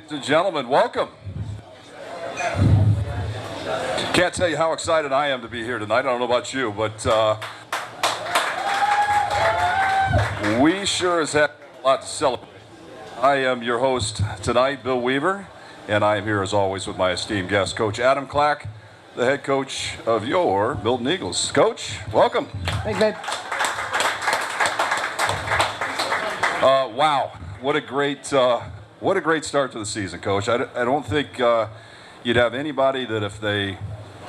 Ladies and gentlemen, welcome. Can't tell you how excited I am to be here tonight. I don't know about you, but we sure as heck have a lot to celebrate. I am your host tonight, Bill Weaver, and I am here as always with my esteemed guest, Coach Adam Clack, the head coach of your Milton Eagles. Coach, welcome. Thanks, babe. Wow, what a great start to the season, Coach. I don't think you'd have anybody that if they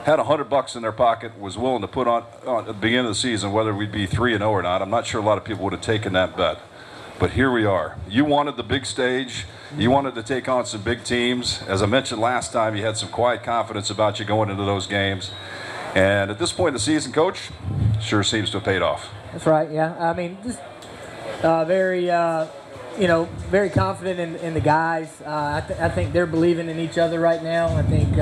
had $100 in their pocket was willing to put on at the beginning of the season whether we'd be 3-0 or not. I'm not sure a lot of people would have taken that bet. But here we are. You wanted the big stage. You wanted to take on some big teams. As I mentioned last time, you had some quiet confidence about you going into those games. And at this point in the season, Coach, sure seems to have paid off. That's right, yeah. I mean, just very confident in the guys. I think they're believing in each other right now. I think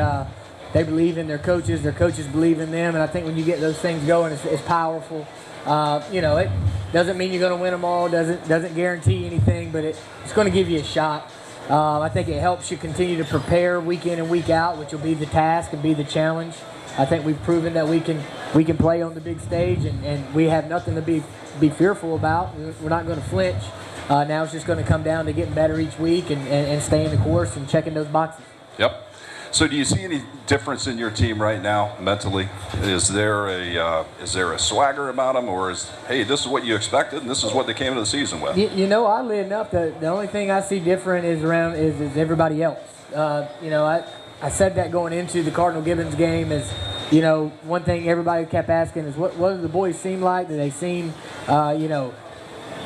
they believe in their coaches believe in them. And I think when you get those things going, it's powerful. It doesn't mean you're going to win them all, doesn't guarantee anything, but it's going to give you a shot. I think it helps you continue to prepare week in and week out, which will be the task and be the challenge. I think we've proven that we can play on the big stage, and we have nothing to be fearful about. We're not going to flinch. Now it's just going to come down to getting better each week and staying the course and checking those boxes. Yep. So do you see any difference in your team right now mentally? Is there a swagger about them, or hey, this is what you expected and this is what they came into the season with? Oddly enough, the only thing I see different is everybody else. I said that going into the Cardinal Gibbons game is, one thing everybody kept asking is what do the boys seem like? Do they seem,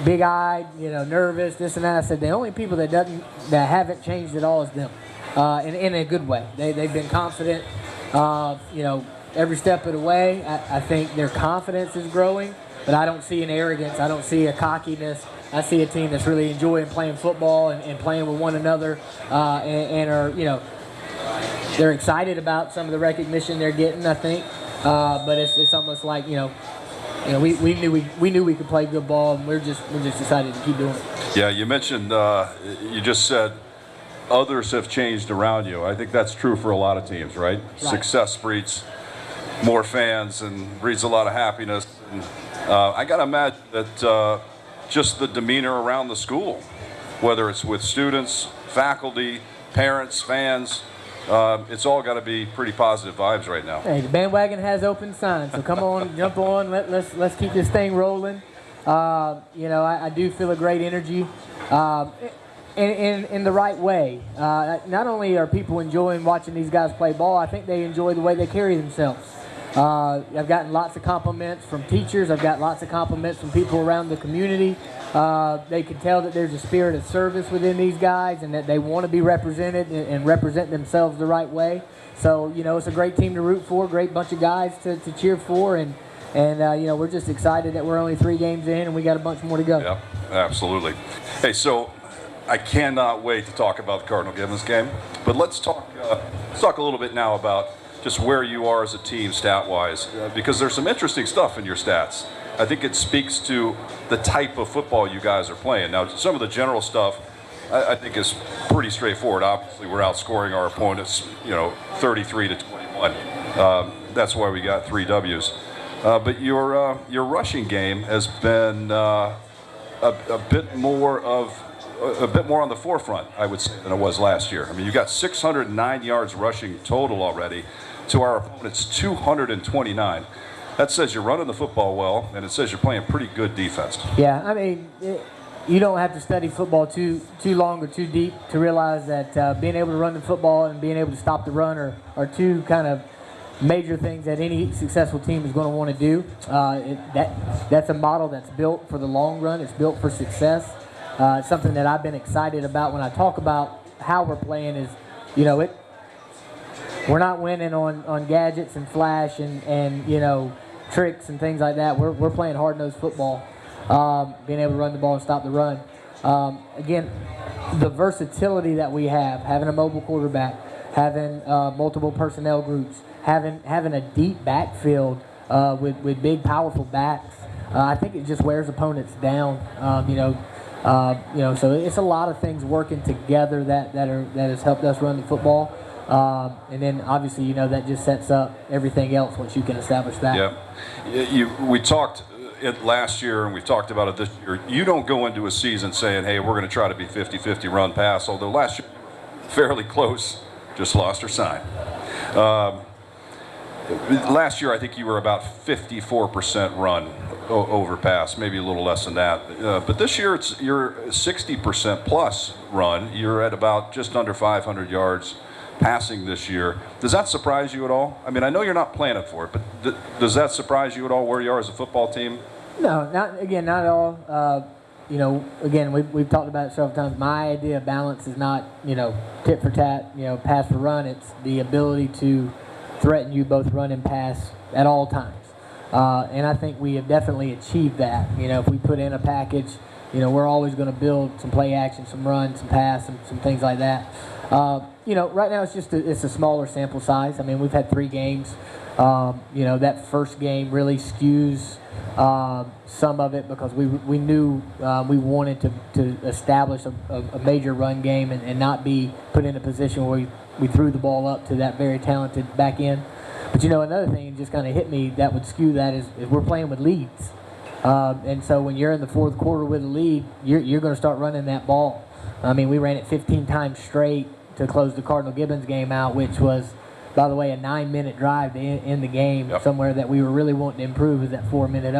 big-eyed, nervous, this and that? I said the only people that haven't changed at all is them. In a good way. They've been confident, every step of the way. I think their confidence is growing, but I don't see an arrogance. I don't see a cockiness. I see a team that's really enjoying playing football and playing with one another, and are, they're excited about some of the recognition they're getting, I think. But it's almost like, we knew we could play good ball, and we're just excited to keep doing it. Yeah, you mentioned, you just said, others have changed around you. I think that's true for a lot of teams, right? Success breeds more fans and breeds a lot of happiness. And, I got to imagine that just the demeanor around the school, whether it's with students, faculty, parents, fans, it's all got to be pretty positive vibes right now. Hey, the bandwagon has open signs, so come on, jump on. Let's keep this thing rolling. I do feel a great energy. In the right way. Not only are people enjoying watching these guys play ball, I think they enjoy the way they carry themselves. I've gotten lots of compliments from teachers. I've got lots of compliments from people around the community. They can tell that there's a spirit of service within these guys and that they want to be represented and represent themselves the right way. So, it's a great team to root for, great bunch of guys to cheer for, and we're just excited that we're only 3 games in and we got a bunch more to go. Yeah, absolutely. Hey, so I cannot wait to talk about the Cardinal Gibbons game, but let's talk a little bit now about just where you are as a team stat-wise, because there's some interesting stuff in your stats. I think it speaks to the type of football you guys are playing. Now, some of the general stuff I think is pretty straightforward. Obviously, we're outscoring our opponents, 33-21. That's why we got 3 W's. But your rushing game has been a bit more on the forefront, I would say, than it was last year. I mean, you got 609 yards rushing total already to our opponent's 229. That says you're running the football well, and it says you're playing pretty good defense. Yeah, I mean, you don't have to study football too long or too deep to realize that being able to run the football and being able to stop the run are two kind of major things that any successful team is going to want to do. That's a model that's built for the long run. It's built for success. It's something that I've been excited about when I talk about how we're playing is, we're not winning on gadgets and flash and tricks and things like that. We're playing hard-nosed football, being able to run the ball and stop the run. Again, the versatility that we have, having a mobile quarterback, having multiple personnel groups, having a deep backfield with big, powerful backs, I think it just wears opponents down. So it's a lot of things working together that has helped us run the football. And then obviously, that just sets up everything else once you can establish that. Yeah. We talked it last year, and we've talked about it this year. You don't go into a season saying, hey, we're going to try to be 50-50 run pass, although last year, fairly close, just lost her sign. Last year, I think you were about 54% run over pass, maybe a little less than that. But this year, you're 60% plus run. You're at about just under 500 yards passing this year. Does that surprise you at all? I mean, I know you're not planning for it, but does that surprise you at all where you are as a football team? No, not at all. Again, we've talked about it several times. My idea of balance is not, tit for tat, pass for run. It's the ability to threaten you both run and pass at all times. And I think we have definitely achieved that. If we put in a package, we're always going to build some play action, some run, some pass, some things like that. Right now it's a smaller sample size. I mean, we've had 3 games. That first game really skews some of it because we knew we wanted to establish a major run game and not be put in a position where we threw the ball up to that very talented back end. But another thing just kind of hit me that would skew that is we're playing with leads. And so when you're in the fourth quarter with a lead, you're going to start running that ball. I mean, we ran it 15 times straight to close the Cardinal Gibbons game out, which was, by the way, a 9-minute drive to end the game. Yep. Somewhere that we were really wanting to improve is that 4-minute.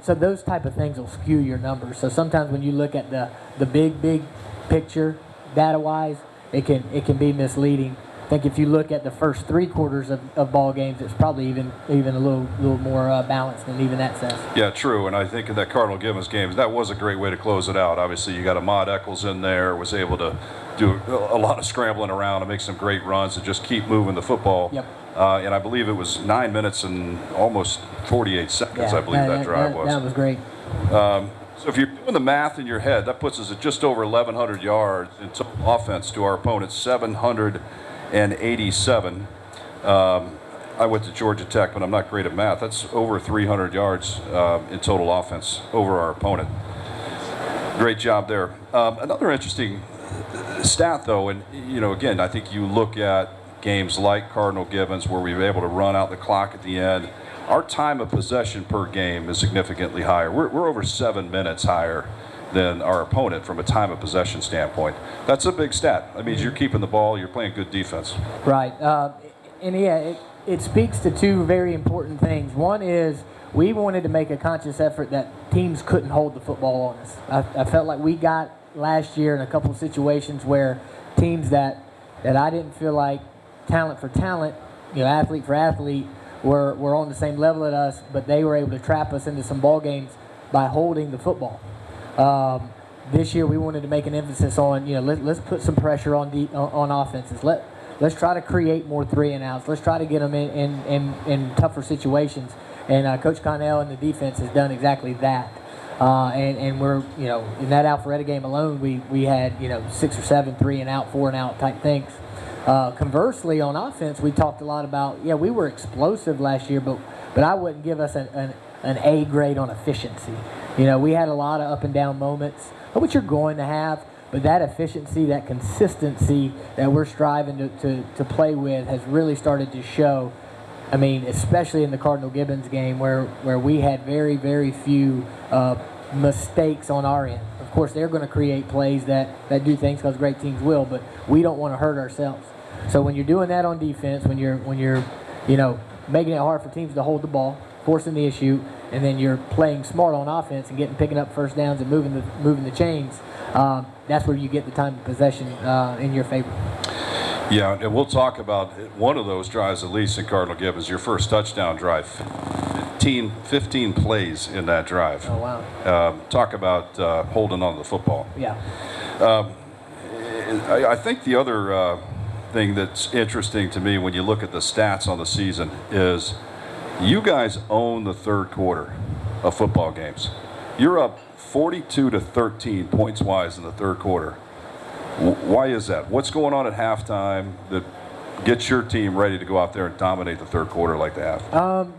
So those type of things will skew your numbers. So sometimes when you look at the big picture data-wise, it can be misleading. I think if you look at the first 3 quarters of ball games, it's probably even a little more balanced than even that says. Yeah, true. And I think in that Cardinal Gibbons game, that was a great way to close it out. Obviously, you got Ahmad Eccles in there, was able to do a lot of scrambling around and make some great runs and just keep moving the football. Yep. And I believe it was 9 minutes and almost 48 seconds, I believe that drive was. That was great. So if you're doing the math in your head, that puts us at just over 1,100 yards in total offense to our opponent's 787. I went to Georgia Tech, but I'm not great at math. That's over 300 yards in total offense over our opponent. Great job there. Another interesting stat, though, and again, I think you look at games like Cardinal Gibbons where we were able to run out the clock at the end. Our time of possession per game is significantly higher. We're over 7 minutes higher than our opponent from a time of possession standpoint. That's a big stat. That means you're keeping the ball, you're playing good defense. Right. It speaks to 2 very important things. One is we wanted to make a conscious effort that teams couldn't hold the football on us. I felt like we got last year in a couple of situations where teams that I didn't feel like talent for talent, athlete for athlete, were on the same level as us, but they were able to trap us into some ball games by holding the football. This year we wanted to make an emphasis on, let's put some pressure on offenses. Let's try to create more 3-and-outs. Let's try to get them in tougher situations. And Coach Connell and the defense has done exactly that. And we're, in that Alpharetta game alone, we had, 6 or 7 3-and-out, 4-and-out type things. Conversely, on offense, we talked a lot about, we were explosive last year, but I wouldn't give us an A grade on efficiency. We had a lot of up and down moments, which you're going to have, but that efficiency, that consistency that we're striving to play with has really started to show. I mean, especially in the Cardinal Gibbons game where we had very, very few mistakes on our end. Of course, they're going to create plays that do things because great teams will, but we don't want to hurt ourselves. So when you're doing that on defense, when you're making it hard for teams to hold the ball, forcing the issue, and then you're playing smart on offense and picking up first downs and moving the chains, that's where you get the time of possession in your favor. Yeah, and we'll talk about one of those drives at least in Cardinal Gibbons, your first touchdown drive. 15 plays in that drive. Oh, wow. Talk about holding on to the football. Yeah. I think the other thing that's interesting to me when you look at the stats on the season is you guys own the third quarter of football games. You're up 42-13 points-wise in the third quarter. Why is that? What's going on at halftime that get your team ready to go out there and dominate the third quarter like they have?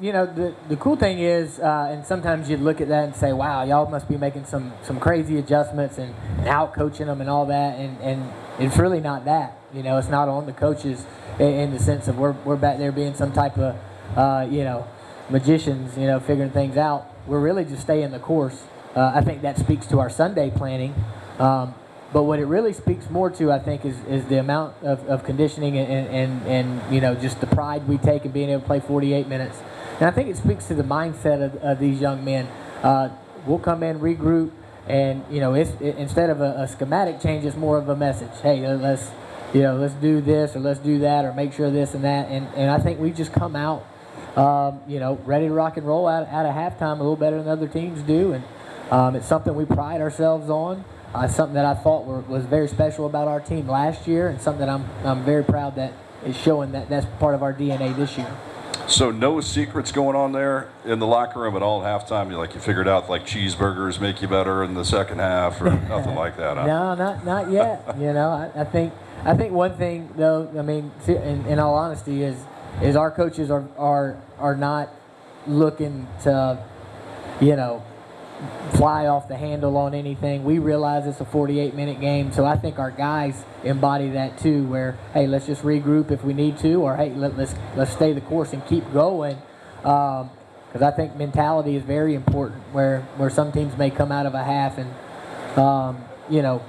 You know, the cool thing is, and sometimes you'd look at that and say, wow, y'all must be making some crazy adjustments and out coaching them and all that, and it's really not that. You know, it's not on the coaches in the sense of we're back there being some type of, you know, magicians, you know, figuring things out. We're really just staying the course. I think that speaks to our Sunday planning. But what it really speaks more to, I think, is the amount of conditioning and you know, just the pride we take in being able to play 48 minutes. And I think it speaks to the mindset of these young men. We'll come in, regroup, and you know, instead of a schematic change, it's more of a message. Hey, let's do this or let's do that or make sure this and that. And I think we just come out, you know, ready to rock and roll out of halftime a little better than other teams do. And it's something we pride ourselves on. Something that I thought was very special about our team last year, and something that I'm very proud that is showing that that's part of our DNA this year. So no secrets going on there in the locker room at all at halftime? You figured out like cheeseburgers make you better in the second half or nothing like that? Huh? No, not yet. You know, I think one thing though, I mean, in all honesty, is our coaches are not looking to, you know, fly off the handle on anything. We realize it's a 48-minute game, so I think our guys embody that too, where, hey, let's just regroup if we need to, or hey, let's stay the course and keep going, because I think mentality is very important, where some teams may come out of a half and, you know,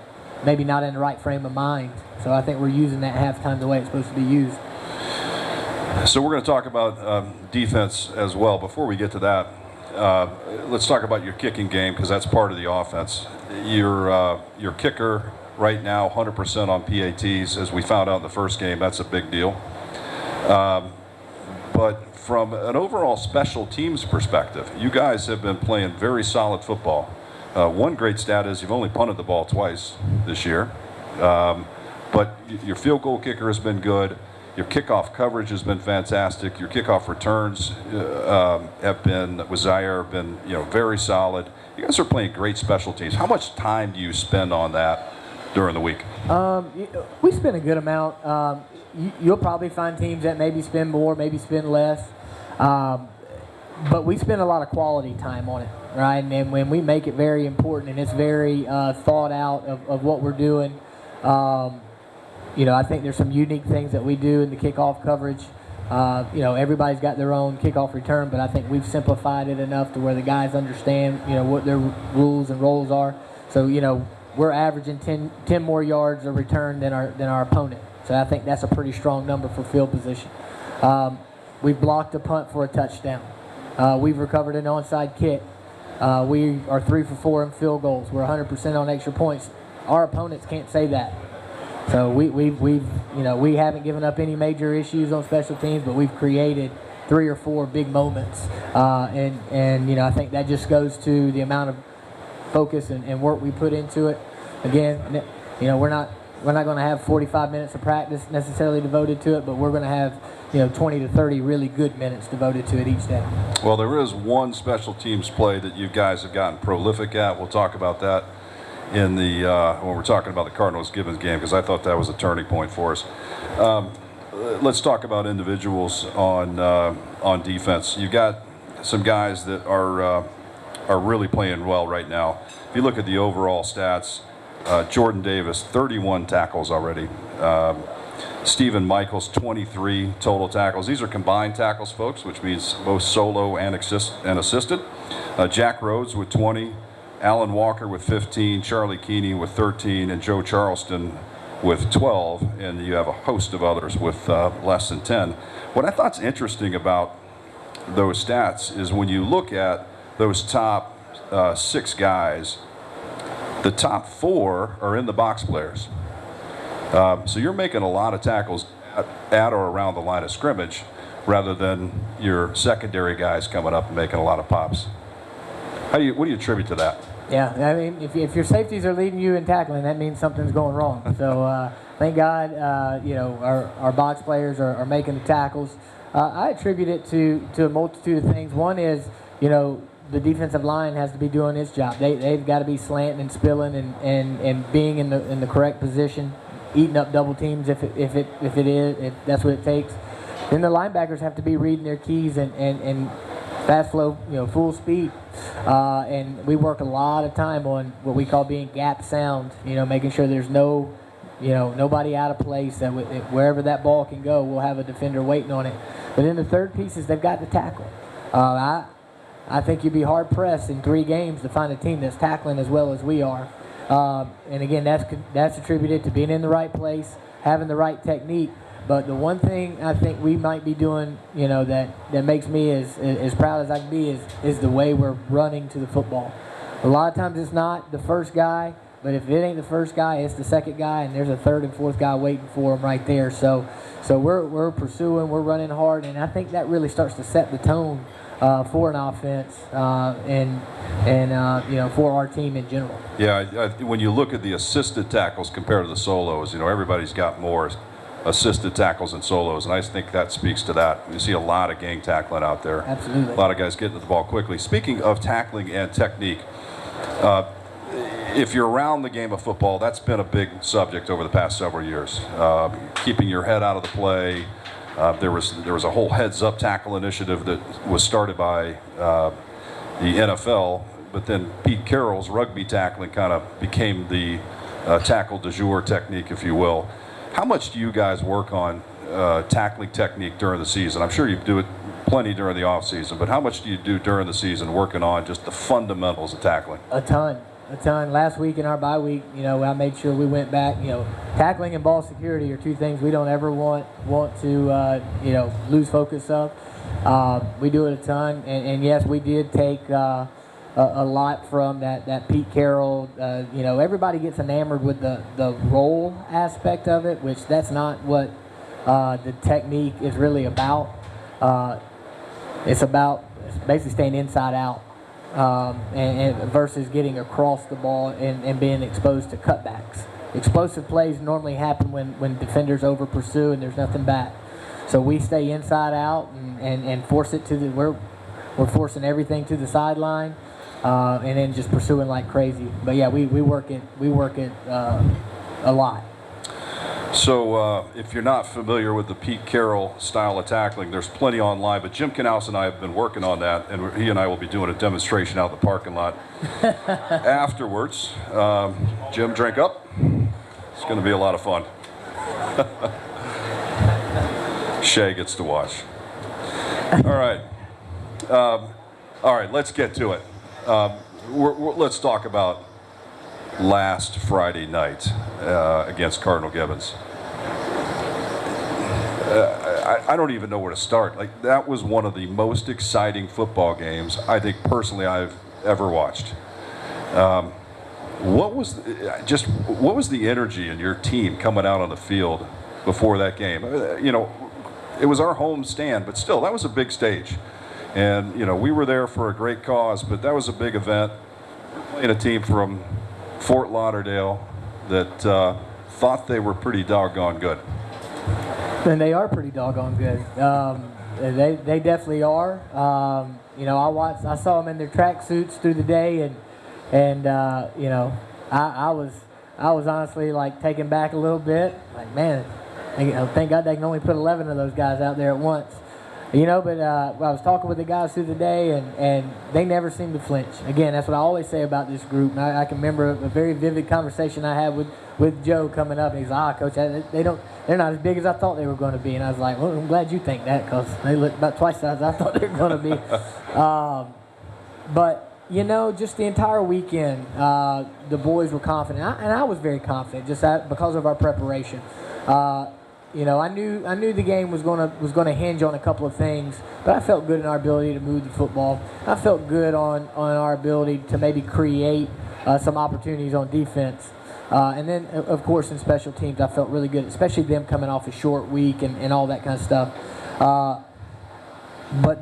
maybe not in the right frame of mind. So I think we're using that halftime the way it's supposed to be used. So we're going to talk about defense as well. Before we get to that, let's talk about your kicking game, because that's part of the offense. Your kicker right now, 100% on PATs, as we found out in the first game. That's a big deal. But from an overall special teams perspective, you guys have been playing very solid football. One great stat is you've only punted the ball twice this year. But your field goal kicker has been good. Your kickoff coverage has been fantastic. Your kickoff returns have been, with Zaire, have been, you know, very solid. You guys are playing great special teams. How much time do you spend on that during the week? We spend a good amount. You'll probably find teams that maybe spend more, maybe spend less. But we spend a lot of quality time on it, right? And when we make it very important and it's very thought out of what we're doing. You know, I think there's some unique things that we do in the kickoff coverage. You know, everybody's got their own kickoff return, but I think we've simplified it enough to where the guys understand, you know, what their rules and roles are. So, you know, we're averaging 10 more yards of return than our opponent. So I think that's a pretty strong number for field position. We've blocked a punt for a touchdown. We've recovered an onside kick. We are 3 for 4 in field goals. We're 100% on extra points. Our opponents can't say that. So we've you know, we haven't given up any major issues on special teams, but we've created 3 or 4 big moments, and you know, I think that just goes to the amount of focus and work we put into it. Again, you know, we're not going to have 45 minutes of practice necessarily devoted to it, but we're going to have, you know, 20 to 30 really good minutes devoted to it each day. Well, there is one special teams play that you guys have gotten prolific at. We'll talk about that in the when we're talking about the Cardinals Gibbons game, because I thought that was a turning point for us. Let's talk about individuals on defense. You got some guys that are really playing well right now. If you look at the overall stats, Jordan Davis, 31 tackles already. Stephen Michaels, 23 total tackles. These are combined tackles, folks, which means both solo and assisted. Jack Rhodes with 20. Alan Walker with 15, Charlie Keeney with 13, and Joe Charleston with 12, and you have a host of others with less than 10. What I thought's interesting about those stats is when you look at those top 6 guys, the top 4 are in the box players. So you're making a lot of tackles at or around the line of scrimmage rather than your secondary guys coming up and making a lot of pops. What do you attribute to that? Yeah, I mean, if your safeties are leading you in tackling, that means something's going wrong. So thank God, you know, our box players are making the tackles. I attribute it to a multitude of things. One is, you know, the defensive line has to be doing its job. They've got to be slanting and spilling and being in the correct position. eating up double teams if that's what it takes. Then the linebackers have to be reading their keys and fast flow, full speed. And we work a lot of time on what we call being gap sound, making sure there's nobody out of place, that wherever that ball can go, we'll have a defender waiting on it. But then the third piece is they've got to tackle. I think you'd be hard-pressed in 3 games to find a team that's tackling as well as we are. And again, that's attributed to being in the right place, having the right technique. But the one thing I think we might be doing, that makes me as proud as I can be is the way we're running to the football. A lot of times it's not the first guy, but if it ain't the first guy, it's the second guy, and there's a third and fourth guy waiting for him right there. So we're pursuing, we're running hard, and I think that really starts to set the tone for an offense and for our team in general. Yeah, when you look at the assisted tackles compared to the solos, everybody's got more assisted tackles and solos, and I think that speaks to that. You see a lot of gang tackling out there. Absolutely. A lot of guys getting to the ball quickly. Speaking of tackling and technique, if you're around the game of football, that's been a big subject over the past several years. Keeping your head out of the play. There was a whole heads-up tackle initiative that was started by the NFL, but then Pete Carroll's rugby tackling kind of became the tackle du jour technique, if you will. How much do you guys work on tackling technique during the season? I'm sure you do it plenty during the off season, but how much do you do during the season working on just the fundamentals of tackling? A ton. Last week in our bye week, I made sure we went back. Tackling and ball security are 2 things we don't ever want to lose focus of. We do it a ton, and yes, we did take a lot from that Pete Carroll. Everybody gets enamored with the roll aspect of it, which that's not what the technique is really about. It's basically staying inside out. And versus getting across the ball and being exposed to cutbacks. Explosive plays normally happen when defenders over pursue and there's nothing back. So we stay inside out and force it to we're forcing everything to the sideline and then just pursuing like crazy. But yeah, we work it a lot. So if you're not familiar with the Pete Carroll style of tackling, there's plenty online, but Jim Knaus and I have been working on that, and he and I will be doing a demonstration out in the parking lot afterwards. Jim, drink up. It's going to be a lot of fun. Shay gets to watch. All right, let's get to it. Let's talk about last Friday night against Cardinal Gibbons. I don't even know where to start. Like, that was one of the most exciting football games I think personally I've ever watched. What was the energy in your team coming out on the field before that game? It was our home stand, but still, that was a big stage. And we were there for a great cause, but that was a big event. We're playing a team from Fort Lauderdale that thought they were pretty doggone good. And they are pretty doggone good. They definitely are. I saw them in their track suits through the day, and I was honestly like taken back a little bit. Like, man, thank God they can only put 11 of those guys out there at once. But I was talking with the guys through the day, and they never seem to flinch. Again, that's what I always say about this group. And I can remember a very vivid conversation I had with Joe coming up, and he's like, Coach, they're not as big as I thought they were going to be. And I was like, well, I'm glad you think that, because they look about twice the size I thought they were going to be. But just the entire weekend, the boys were confident, and I was very confident, just because of our preparation. I knew the game was gonna hinge on a couple of things, but I felt good in our ability to move the football. I felt good on our ability to maybe create some opportunities on defense. And then, of course, in special teams, I felt really good, especially them coming off a short week and all that kind of stuff. But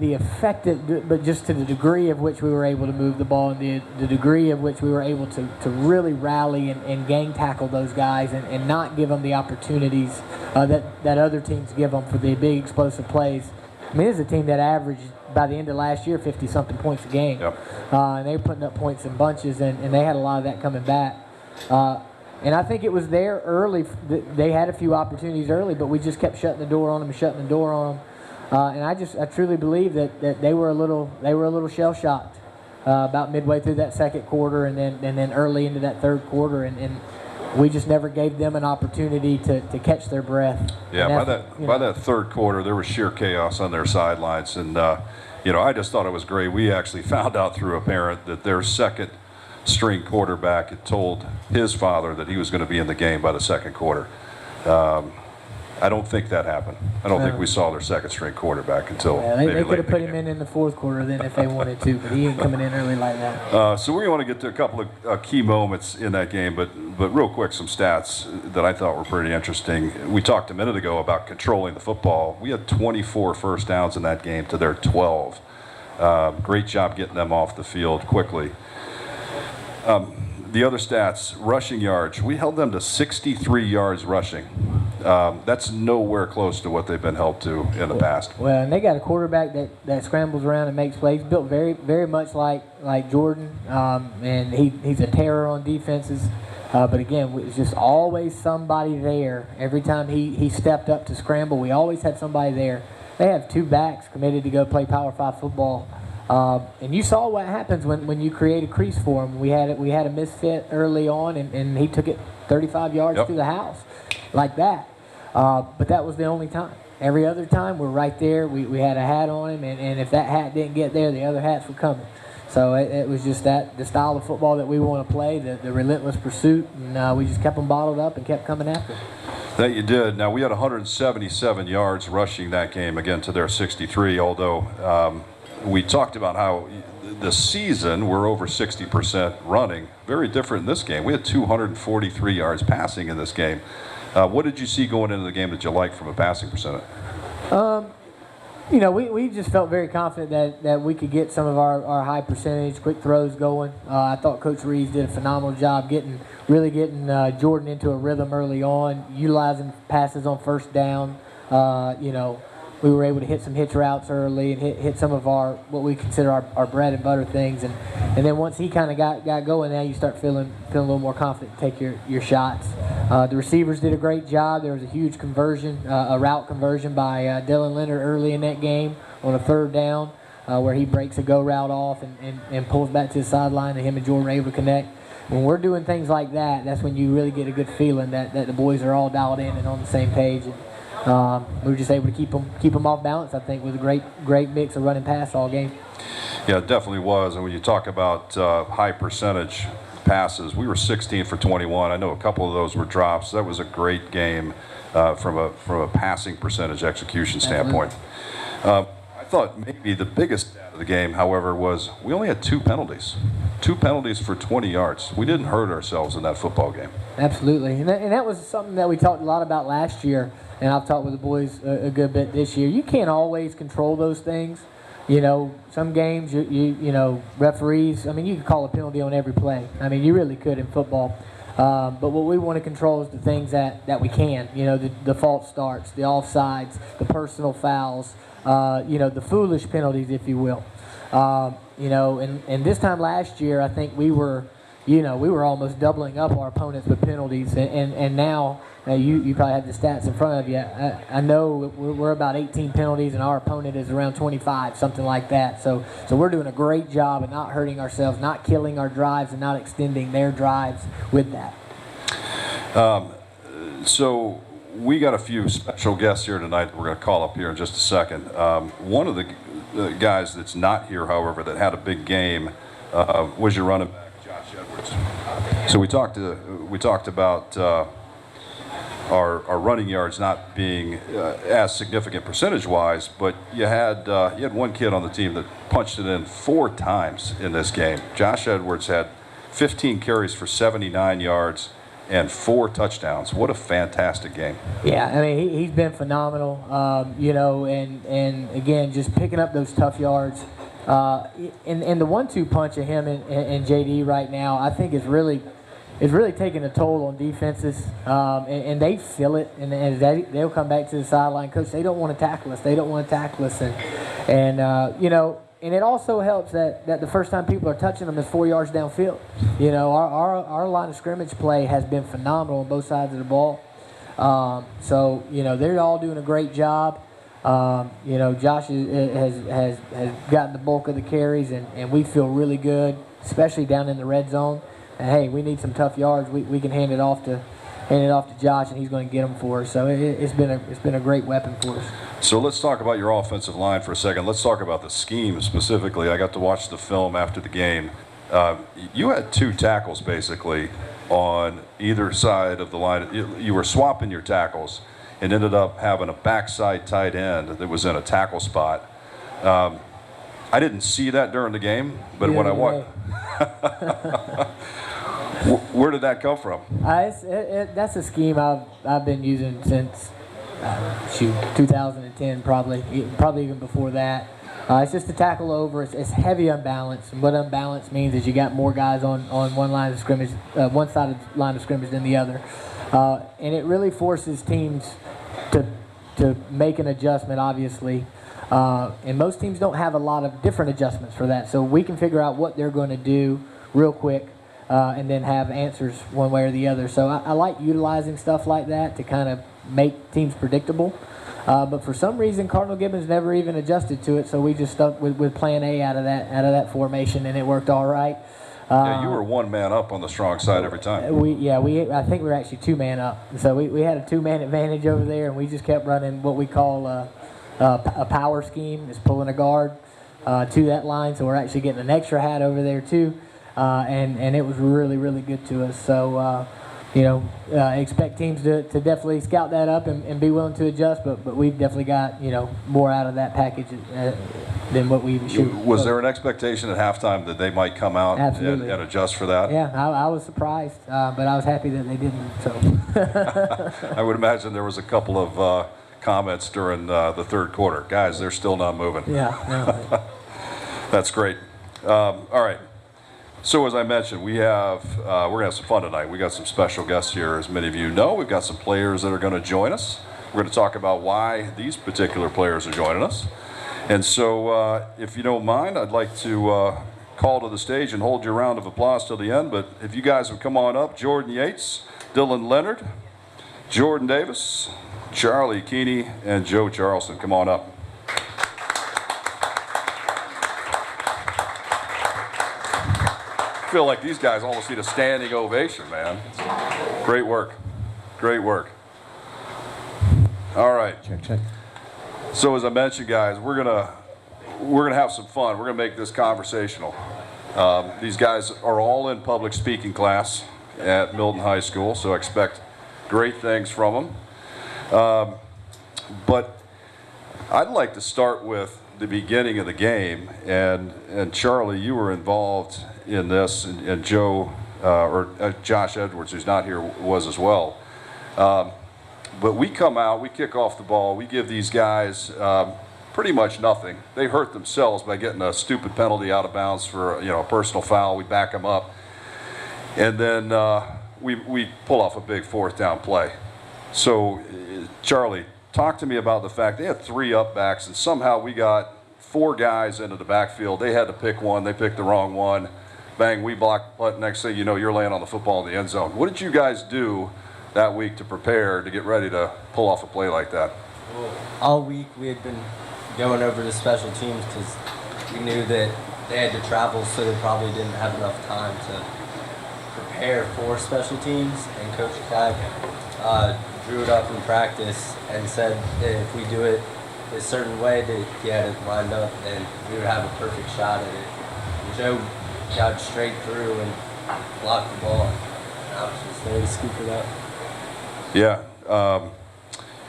just to the degree of which we were able to move the ball, and the degree of which we were able to really rally and gang tackle those guys and not give them the opportunities that other teams give them for the big explosive plays. I mean, this is a team that averaged, by the end of last year, 50-something points a game. Yep. And they were putting up points in bunches, and they had a lot of that coming back. And I think it was there early. They had a few opportunities early, but we just kept shutting the door on them and shutting the door on them. And I truly believe that they were a little shell shocked about midway through that second quarter, and then early into that third quarter, and we just never gave them an opportunity to catch their breath. Yeah, by that third quarter, there was sheer chaos on their sidelines, and I just thought it was great. We actually found out through a parent that their second string quarterback had told his father that he was going to be in the game by the second quarter. I don't think that happened. I don't think we saw their second string quarterback until they could have put him in the fourth quarter then if they wanted to, but he ain't coming in early like that. So we want to get to a couple of key moments in that game, but real quick, some stats that I thought were pretty interesting. We talked a minute ago about controlling the football. We had 24 first downs in that game to their 12. Great job getting them off the field quickly. The other stats, rushing yards, we held them to 63 yards rushing. That's nowhere close to what they've been held to in the past. Well, and they got a quarterback that scrambles around and makes plays, built very, very much like Jordan, and he's a terror on defenses. But again, it's just always somebody there. Every time he stepped up to scramble, we always had somebody there. They have two backs committed to go play Power 5 football. And you saw what happens when you create a crease for him. We had a misfit early on, and he took it 35 yards through the house like that. But that was the only time. Every other time, we're right there. We had a hat on him, and if that hat didn't get there, the other hats were coming. So it was just the style of football that we want to play, the relentless pursuit, and we just kept them bottled up and kept coming after them. That you did. Now, we had 177 yards rushing that game, again, to their 63, although we talked about how this season we're over 60% running. Very different in this game. We had 243 yards passing in this game. What did you see going into the game that you liked from a passing percentage? We just felt very confident that we could get some of our high percentage, quick throws going. I thought Coach Reeves did a phenomenal job really getting Jordan into a rhythm early on, utilizing passes on first down. We were able to hit some hitch routes early and hit some of what we consider our bread and butter things, and then once he kind of got going, now you start feeling a little more confident to take your shots. The receivers did a great job. There was a huge conversion, a route conversion by Dylan Leonard early in that game on a third down, where he breaks a go route off and pulls back to the sideline, and him and Jordan were able to connect. When we're doing things like that, that's when you really get a good feeling that the boys are all dialed in and on the same page. We were just able to keep them off balance, I think, with a great mix of running pass all game. Yeah, it definitely was. And when you talk about high percentage passes, we were 16 for 21. I know a couple of those were drops. That was a great game from a passing percentage execution standpoint. I thought maybe the biggest stat of the game, however, was we only had two penalties. 2 penalties for 20 yards. We didn't hurt ourselves in that football game. Absolutely. And that was something that we talked a lot about last year, and I've talked with the boys a good bit this year. You can't always control those things. Some games, referees, you could call a penalty on every play. You really could in football. But what we want to control is the things that we can. The false starts, the offsides, the personal fouls, the foolish penalties, if you will. And this time last year, I think we were almost doubling up our opponents with penalties, and now you probably have the stats in front of you. I know we're about 18 penalties, and our opponent is around 25, something like that. So we're doing a great job of not hurting ourselves, not killing our drives, and not extending their drives with that. So we got a few special guests here tonight we're going to call up here in just a second. One of the guys that's not here, however, that had a big game was your running back, Josh Edwards. So we talked about our running yards not being as significant percentage-wise, but you had one kid on the team that punched it in 4 times in this game. Josh Edwards had 15 carries for 79 yards and 4 touchdowns. What a fantastic game. Yeah, he's been phenomenal, and again, just picking up those tough yards. And the 1-2 punch of him and JD right now, I think is really taking a toll on defenses, and they feel it, and they'll come back to the sideline. Coach, they don't want to tackle us. And and it also helps that the first time people are touching them is 4 yards downfield. You know, our line of scrimmage play has been phenomenal on both sides of the ball. So, you know, they're all doing a great job. You know, Josh has gotten the bulk of the carries, and we feel really good, especially down in the red zone. And hey, we need some tough yards. We can hand it off to Josh, and he's going to get them for us. So it's been a great weapon for us. So let's talk about your offensive line for a second. Let's talk about the scheme specifically. I got to watch the film after the game. You had 2 tackles basically on either side of the line. You were swapping your tackles and ended up having a backside tight end that was in a tackle spot. I didn't see that during the game, but when I watched, where did that come from? That's a scheme I've been using since 2010, probably even before that. It's just a tackle over. It's heavy unbalanced, and what unbalanced means is you got more guys on one line of scrimmage, one side of the line of scrimmage than the other, and it really forces teams to make an adjustment, obviously. And most teams don't have a lot of different adjustments for that, so we can figure out what they're going to do real quick, and then have answers one way or the other. So I like utilizing stuff like that to kind of make teams predictable. But for some reason, Cardinal Gibbons never even adjusted to it, so we just stuck with Plan A out of that formation, and it worked all right. Yeah, you were 1 man up on the strong side every time. I think we were actually 2 man up. So we had a 2-man advantage over there, and we just kept running what we call a power scheme, is pulling a guard to that line. So we're actually getting an extra hat over there too, and it was really, really good to us. So you know, expect teams to definitely scout that up and be willing to adjust, but we've definitely got, you know, more out of that package than what we should. Was there an expectation at halftime that they might come out and adjust for that? Yeah, I was surprised, but I was happy that they didn't. So I would imagine there was a couple of comments during the third quarter. Guys, they're still not moving. Yeah. No. That's great. All right. So as I mentioned, we're gonna have some fun tonight. We got some special guests here, as many of you know. We've got some players that are going to join us. We're going to talk about why these particular players are joining us. And so, if you don't mind, I'd like to call to the stage and hold your round of applause till the end. But if you guys would come on up, Jordan Yates, Dylan Leonard, Jordan Davis, Charlie Keeney, and Joe Charleston, come on up. I feel like these guys almost need a standing ovation, man. Great work. Great work. All right. Check. So as I mentioned, guys, we're gonna have some fun. We're gonna make this conversational. These guys are all in public speaking class at Milton High School, so expect great things from them. But I'd like to start with the beginning of the game, and Charlie, you were involved in this, and Joe, or Josh Edwards, who's not here, was as well. But we come out, we kick off the ball, we give these guys pretty much nothing. They hurt themselves by getting a stupid penalty out of bounds for a personal foul. We back them up, and then we pull off a big 4th down play. So, Charlie, talk to me about the fact they had 3 up backs, and somehow we got 4 guys into the backfield. They had to pick one. They picked the wrong one. Bang, we block, but next thing you know, you're laying on the football in the end zone. What did you guys do that week to prepare to get ready to pull off a play like that? Well, all week we had been going over the special teams because we knew that they had to travel, so they probably didn't have enough time to prepare for special teams. And Coach Clack drew it up in practice and said that if we do it a certain way, that he had it lined up and we would have a perfect shot at it. And Joe got straight through and blocked the ball. I was just there to scoop it up. Yeah,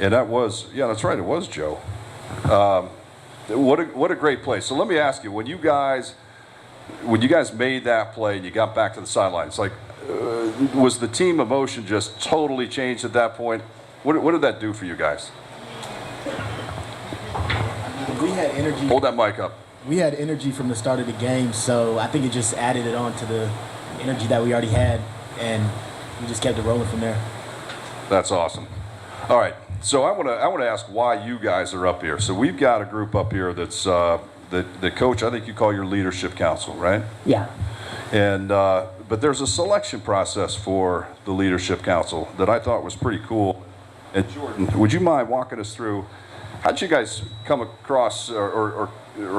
and that was, that's right, it was Joe. What a great play. So let me ask you, when you guys made that play and you got back to the sidelines, like, was the team emotion just totally changed at that point? What did that do for you guys? We had energy. Hold that mic up. We had energy from the start of the game, so I think it just added it on to the energy that we already had, and we just kept it rolling from there. That's awesome. All right, so I want to ask why you guys are up here. So we've got a group up here that's that Coach, I think you call your leadership council, right? Yeah. And but there's a selection process for the leadership council that I thought was pretty cool. And Jordan, would you mind walking us through how did you guys come across or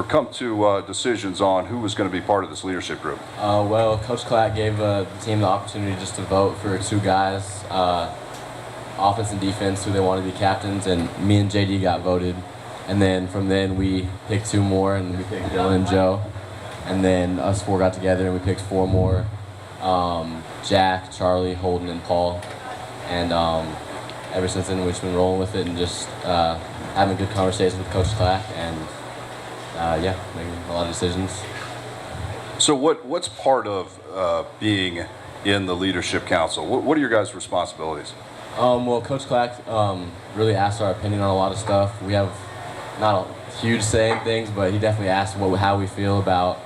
come to decisions on who was going to be part of this leadership group? Well, Coach Clack gave the team the opportunity just to vote for 2 guys, offense and defense, who they wanted to be captains, and me and JD got voted. And then from then we picked 2 more, and we picked Dylan and Joe. And then us 4 got together and we picked 4 more, Jack, Charlie, Holden, and Paul. And ever since then we've just been rolling with it and just having good conversations with Coach Clack and yeah, making a lot of decisions. So what's part of being in the leadership council? What are your guys' responsibilities? Well, Coach Clack really asked our opinion on a lot of stuff. We have not a huge say in things, but he definitely asked how we feel about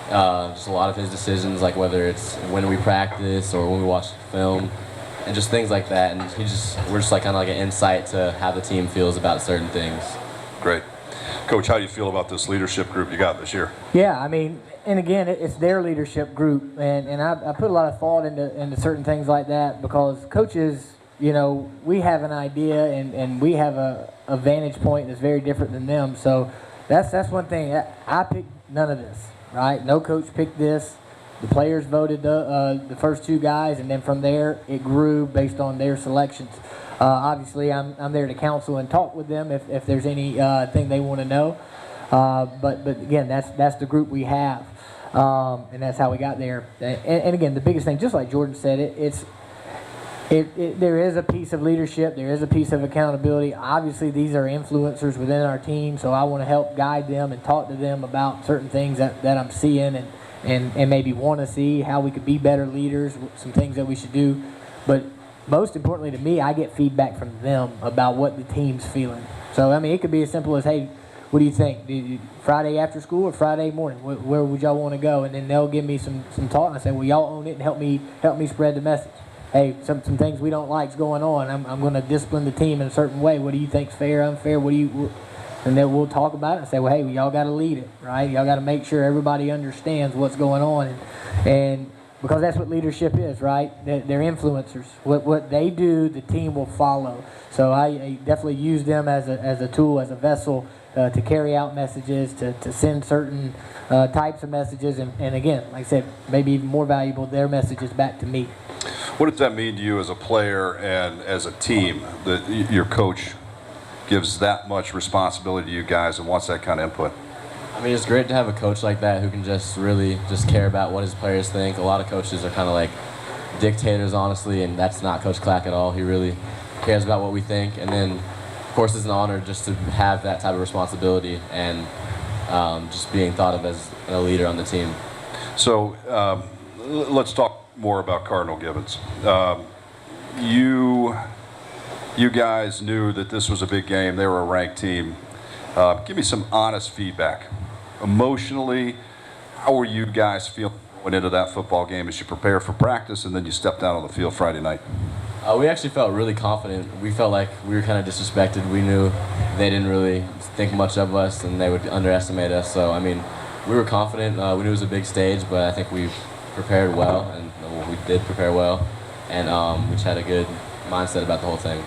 just a lot of his decisions, like whether it's when we practice or when we watch film, and just things like that. And we're just like kind of like an insight to how the team feels about certain things. Great. Coach, how do you feel about this leadership group you got this year? Yeah, I mean, and again, it's their leadership group, and I put a lot of thought into certain things like that because coaches, you know, we have an idea and we have a vantage point that's very different than them. So that's one thing. I picked none of this, right? No coach picked this. The players voted the first 2 guys, and then from there it grew based on their selections. Obviously, I'm there to counsel and talk with them if there's any thing they want to know. But again, that's the group we have, and that's how we got there. And again, the biggest thing, just like Jordan said, there is a piece of leadership, there is a piece of accountability. Obviously, these are influencers within our team, so I want to help guide them and talk to them about certain things that I'm seeing and maybe want to see how we could be better leaders, some things that we should do. But most importantly to me, I get feedback from them about what the team's feeling. So, I mean, it could be as simple as, hey, what do you think? Friday after school or Friday morning? Where would y'all want to go? And then they'll give me some thought, and I say, well, y'all own it and help me spread the message. Hey, some things we don't like's going on. I'm going to discipline the team in a certain way. What do you think's fair, unfair? And then we'll talk about it and say, well, hey, y'all got to lead it, right? Y'all got to make sure everybody understands what's going on, and because that's what leadership is, right? They're influencers. What they do, the team will follow. So I definitely use them as a tool, as a vessel to carry out messages, to send certain types of messages, and again, like I said, maybe even more valuable, their messages back to me. What does that mean to you as a player and as a team that your coach gives that much responsibility to you guys and wants that kind of input? I mean, it's great to have a coach like that who can just really just care about what his players think. A lot of coaches are kind of like dictators, honestly, and that's not Coach Clack at all. He really cares about what we think. And then, of course, it's an honor just to have that type of responsibility and just being thought of as a leader on the team. So let's talk more about Cardinal Gibbons. You guys knew that this was a big game. They were a ranked team. Give me some honest feedback. Emotionally, how were you guys feeling going into that football game as you prepare for practice and then you step down on the field Friday night? We actually felt really confident. We felt like we were kind of disrespected. We knew they didn't really think much of us and they would underestimate us. So, I mean, we were confident. We knew it was a big stage, but I think we prepared well, and we did prepare well. And we just had a good mindset about the whole thing.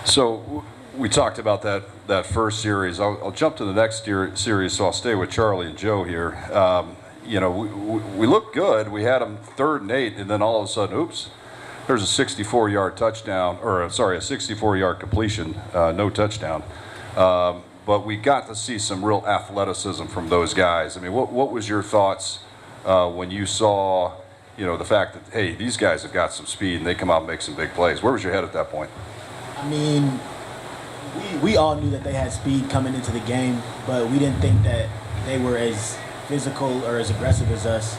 So we talked about that first series. I'll jump to the next series, so I'll stay with Charlie and Joe here. You know, we looked good. We had them 3rd and 8, and then all of a sudden, oops, there's a 64-yard touchdown, or sorry, a 64-yard completion, no touchdown. But we got to see some real athleticism from those guys. I mean, what was your thoughts when you saw, you know, the fact that, hey, these guys have got some speed and they come out and make some big plays? Where was your head at that point? I mean, we all knew that they had speed coming into the game, but we didn't think that they were as physical or as aggressive as us.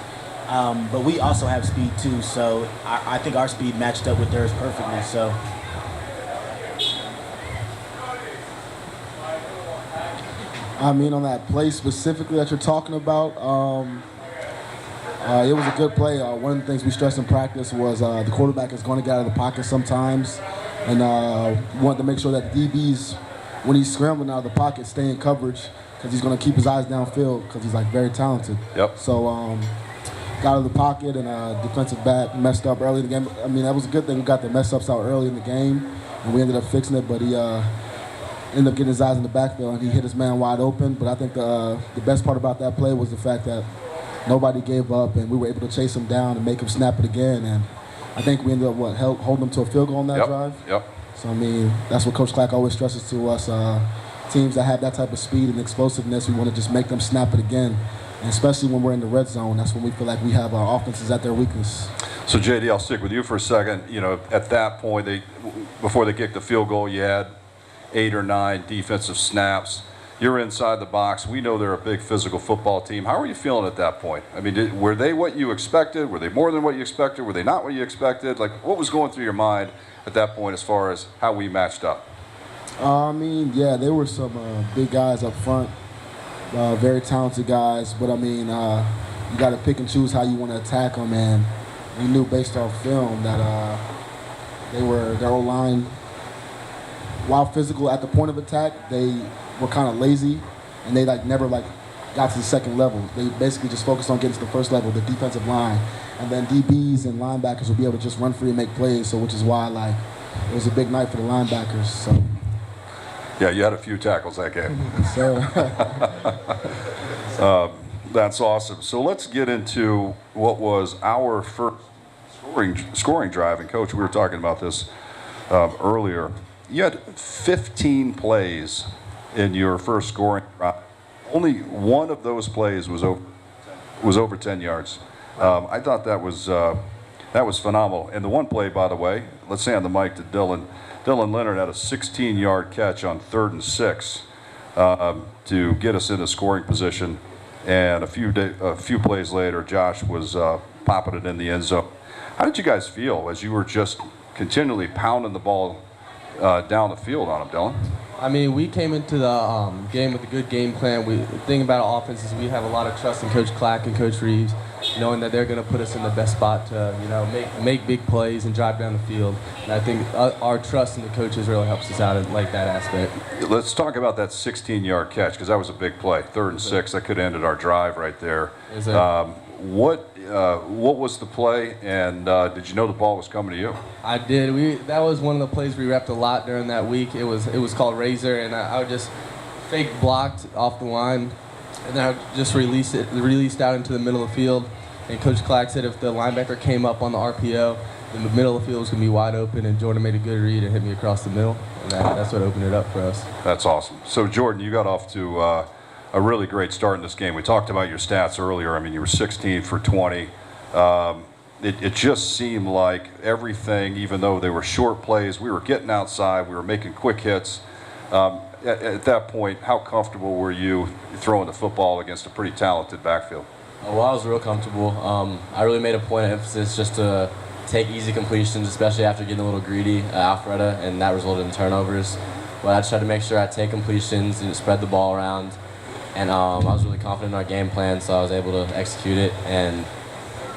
But we also have speed too, so I think our speed matched up with theirs perfectly. So. I mean, on that play specifically that you're talking about, it was a good play. One of the things we stressed in practice was the quarterback is going to get out of the pocket sometimes, and wanted to make sure that the DBs when he's scrambling out of the pocket, stay in coverage because he's going to keep his eyes downfield because he's like very talented. Yep. So got out of the pocket and defensive back messed up early in the game. I mean, that was a good thing. We got the mess ups out early in the game, and we ended up fixing it. But he ended up getting his eyes in the backfield, and he hit his man wide open. But I think the best part about that play was the fact that nobody gave up, and we were able to chase him down and make him snap it again. And I think we ended up holding him to a field goal on that drive. Yep. So I mean, that's what Coach Clack always stresses to us. Teams that have that type of speed and explosiveness, we want to just make them snap it again. And especially when we're in the red zone, that's when we feel like we have our offenses at their weakness. So JD, I'll stick with you for a second. You know, at that point, before they kicked the field goal, you had 8 or 9 defensive snaps. You're inside the box. We know they're a big physical football team. How are you feeling at that point? I mean, were they what you expected? Were they more than what you expected? Were they not what you expected? Like, what was going through your mind at that point as far as how we matched up? I mean, yeah, there were some big guys up front, very talented guys. But I mean, you got to pick and choose how you want to attack them. And we knew based off film that their O-line, while physical at the point of attack, they were kind of lazy, and they never got to the second level. They basically just focused on getting to the first level, the defensive line, and then DBs and linebackers would be able to just run free and make plays. So which is why it was a big night for the linebackers. So. Yeah, you had a few tackles that game. So. That's awesome. So let's get into what was our first scoring drive. And Coach, we were talking about this earlier. You had 15 plays in your first scoring drive. Only one of those plays was over 10 yards. I thought that was phenomenal. And the one play, by the way, let's hand the mic to Dylan. Dylan Leonard had a 16-yard catch on 3rd and 6 to get us into scoring position. And a few plays later, Josh was popping it in the end zone. How did you guys feel as you were just continually pounding the ball down the field on him, Dylan? I mean, we came into the game with a good game plan. The thing about our offense is we have a lot of trust in Coach Clack and Coach Reeves, knowing that they're going to put us in the best spot to, make big plays and drive down the field. And I think our trust in the coaches really helps us out in that aspect. Let's talk about that 16-yard catch, because that was a big play. 3rd and 6, that could have ended our drive right there. What was the play, and did you know the ball was coming to you? I did. That was one of the plays we repped a lot during that week. It was called Razor, and I would just fake blocked off the line, and then I would just released out into the middle of the field. And Coach Clack said if the linebacker came up on the RPO, then the middle of the field was going to be wide open, and Jordan made a good read and hit me across the middle, and that's what opened it up for us. That's awesome. So Jordan, you got off to a really great start in this game. We talked about your stats earlier. I mean, you were 16 for 20. It just seemed like everything, even though they were short plays, we were getting outside, we were making quick hits. At that point, how comfortable were you throwing the football against a pretty talented backfield? Well, I was real comfortable. I really made a point of emphasis just to take easy completions, especially after getting a little greedy at Alpharetta, and that resulted in turnovers. But I just tried to make sure I take completions and spread the ball around. And I was really confident in our game plan, so I was able to execute it, and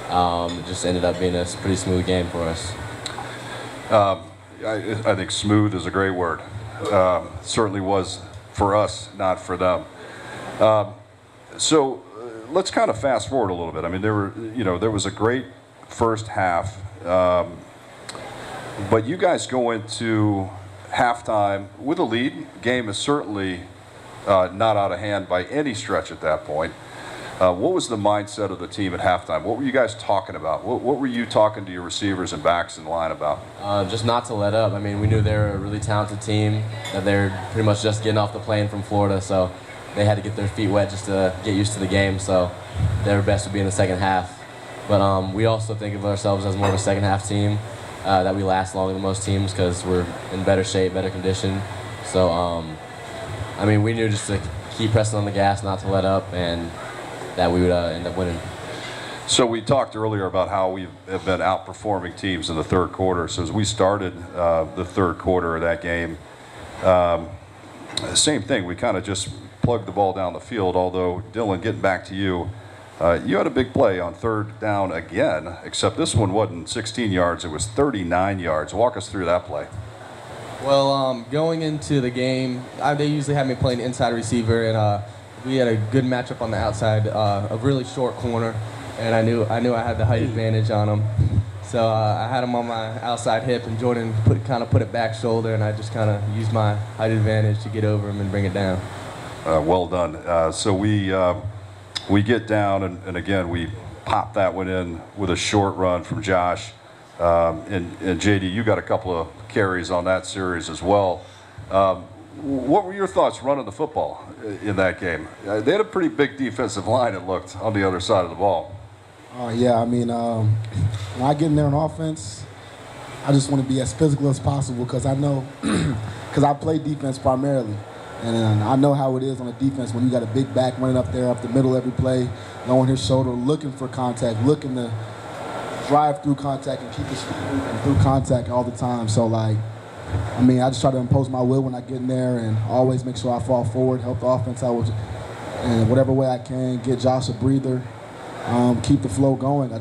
it just ended up being a pretty smooth game for us. I think smooth is a great word. Certainly was for us, not for them. So let's kind of fast forward a little bit. I mean, there was a great first half, but you guys go into halftime with a lead. Game is certainly not out of hand by any stretch at that point. What was the mindset of the team at halftime? What were you guys talking about? What were you talking to your receivers and backs in line about? Just not to let up. I mean, we knew they were a really talented team, that they're pretty much just getting off the plane from Florida, so they had to get their feet wet just to get used to the game, so their best would be in the second half. But we also think of ourselves as more of a second half team, that we last longer than most teams because we're in better shape, better condition. So, I mean, we knew just to keep pressing on the gas, not to let up, and that we would end up winning. So we talked earlier about how we have been outperforming teams in the third quarter. So as we started the third quarter of that game, same thing. We kind of just plugged the ball down the field, although, Dylan, getting back to you, you had a big play on 3rd down again, except this one wasn't 16 yards, it was 39 yards. Walk us through that play. Well, going into the game, they usually have me playing inside receiver, and we had a good matchup on the outside, a really short corner, and I knew I had the height advantage on him. So I had him on my outside hip, and Jordan put it back shoulder, and I just kind of used my height advantage to get over him and bring it down. Well done. So we get down, and again, we pop that one in with a short run from Josh. And JD, you got a couple of carries on that series as well. What were your thoughts running the football in that game? They had a pretty big defensive line, it looked, on the other side of the ball. Yeah, I mean, when I get in there on offense, I just want to be as physical as possible because I know, because I play defense primarily. And I know how it is on the defense when you got a big back running up there, up the middle every play, on his shoulder, looking for contact, looking to drive through contact and keep us through contact all the time. So, like, I mean, I just try to impose my will when I get in there and always make sure I fall forward, help the offense out, and whatever way I can, get Josh a breather, keep the flow going. I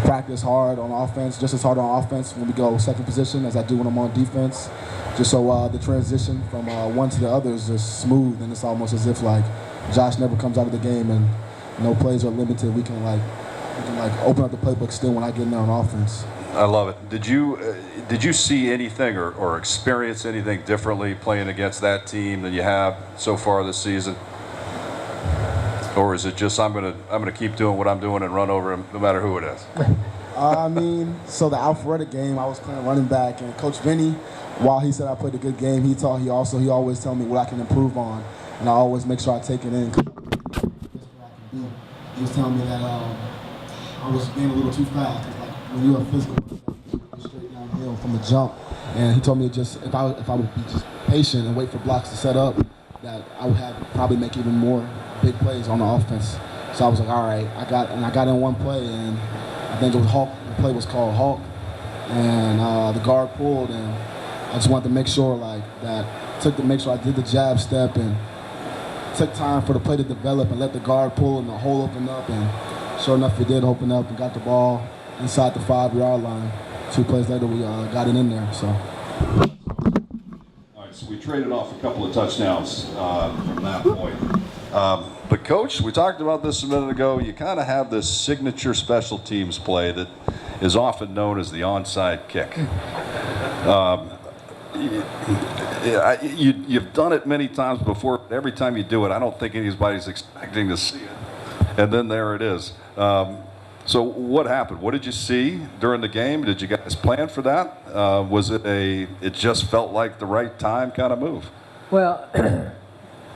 practice hard on offense, just as hard on offense when we go second position as I do when I'm on defense, just so the transition from one to the other is just smooth, and it's almost as if, like, Josh never comes out of the game and no plays are limited. We can open up the playbook still when I get in there on offense. I love it. Did you see anything or experience anything differently playing against that team than you have so far this season? Or is it just I'm gonna keep doing what I'm doing and run over him no matter who it is? I mean, so the Alpharetta game, I was playing running back, and Coach Vinny, while he said I played a good game, he always tell me what I can improve on, and I always make sure I take it in. He was telling me that I was being a little too fast. Cause, like, when you're a physical, straight downhill from the jump, and he told me just if I would be just patient and wait for blocks to set up, that I would probably make even more big plays on the offense. So I was like, all right, I got in one play, and I think it was Hawk. The play was called Hawk, and the guard pulled, and I just wanted to make sure make sure I did the jab step and took time for the play to develop and let the guard pull and the hole open up, and sure enough, it did open up and got the ball inside the 5-yard line. 2 plays later, we got it in there. So. All right, so we traded off a couple of touchdowns from that point. But Coach, we talked about this a minute ago. You kind of have this signature special teams play that is often known as the onside kick. You've done it many times before. Every time you do it, I don't think anybody's expecting to see it. And then there it is. So what happened? What did you see during the game? Did you guys plan for that? Was it just felt like the right time kind of move? Well,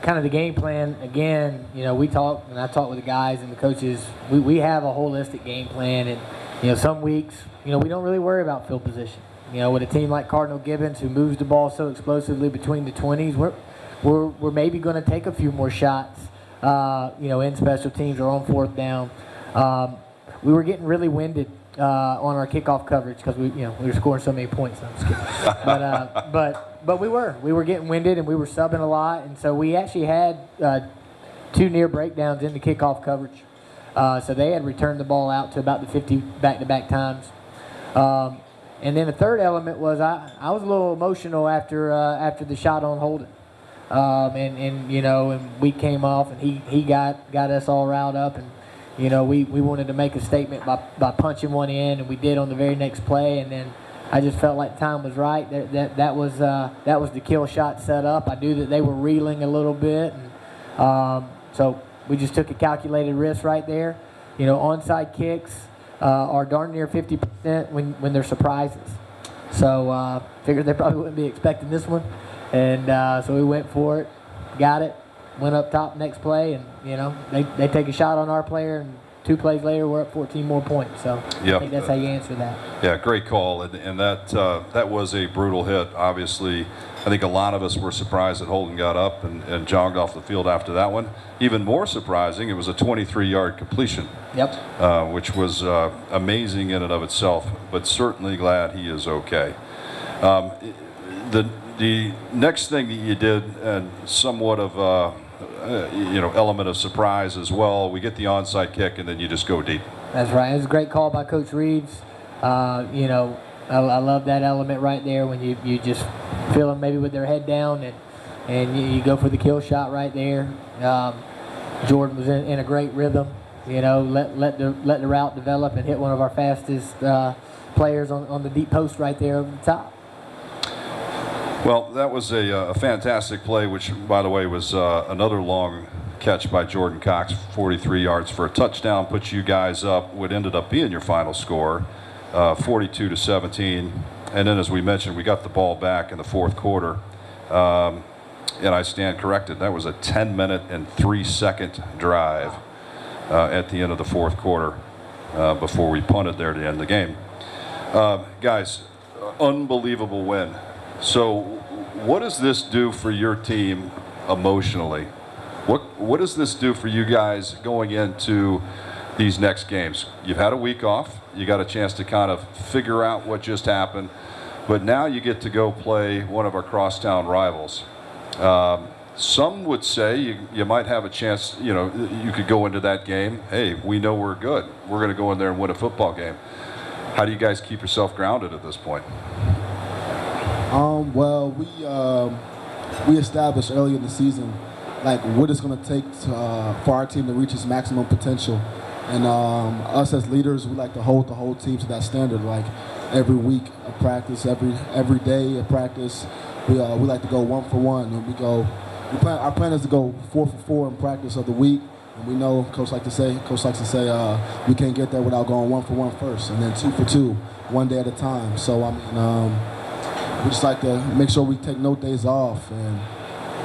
kind of the game plan, again, we talked, and I talked with the guys and the coaches. We have a holistic game plan, and, some weeks, we don't really worry about field position. With a team like Cardinal Gibbons, who moves the ball so explosively between the 20s, we're maybe going to take a few more shots, in special teams or on fourth down. We were getting really winded on our kickoff coverage because we were scoring so many points. No, I'm just kidding. But we were getting winded, and we were subbing a lot, and so we actually had 2 near breakdowns in the kickoff coverage. So they had returned the ball out to about the 50 back-to-back times. And then the third element was I was a little emotional after the shot on Holden, and we came off, and he got us all riled up, and we wanted to make a statement by punching one in, and we did on the very next play, and then I just felt like the time was right. That was the kill shot set up. I knew that they were reeling a little bit, and so we just took a calculated risk right there. Onside kicks are darn near 50% when they're surprises. So figured they probably wouldn't be expecting this one, and so we went for it, got it, went up top next play, and they take a shot on our player, and 2 plays later we're up 14 more points. So yep. I think that's how you answer that. Yeah, great call, and that was a brutal hit. Obviously, I think a lot of us were surprised that Holden got up and jogged off the field after that one. Even more surprising, it was a 23-yard completion. Yep. Which was amazing in and of itself, but certainly glad he is okay. The next thing that you did, and somewhat of element of surprise as well, we get the onside kick, and then you just go deep. That's right. It was a great call by Coach Reeves. I love that element right there when you just feel them maybe with their head down and you go for the kill shot right there. Jordan was in a great rhythm. You know, let the route develop and hit one of our fastest players on the deep post right there over the top. Well, that was a fantastic play, which, by the way, was another long catch by Jordan Cox, 43 yards for a touchdown, puts you guys up what ended up being your final score, 42-17. And then, as we mentioned, we got the ball back in the fourth quarter. And I stand corrected. That was a 10-minute and 3-second drive at the end of the fourth quarter before we punted there to end the game. Guys, unbelievable win. So what does this do for your team emotionally? What does this do for you guys going into these next games? You've had a week off. You got a chance to kind of figure out what just happened. But now you get to go play one of our crosstown rivals. Some would say you might have a chance, you know, you could go into that game, hey, we know we're good. We're going to go in there and win a football game. How do you guys keep yourself grounded at this point? Well, we established early in the season, like, what it's going to take for our team to reach its maximum potential. And us as leaders, we like to hold the whole team to that standard. Like, every week of practice, every day of practice, we like to go 1 for 1. And our plan is to go 4 for 4 in practice of the week. And we know Coach likes to say we can't get there without going 1 for 1 first, and then 2 for 2, one day at a time. So I mean, we just like to make sure we take no days off and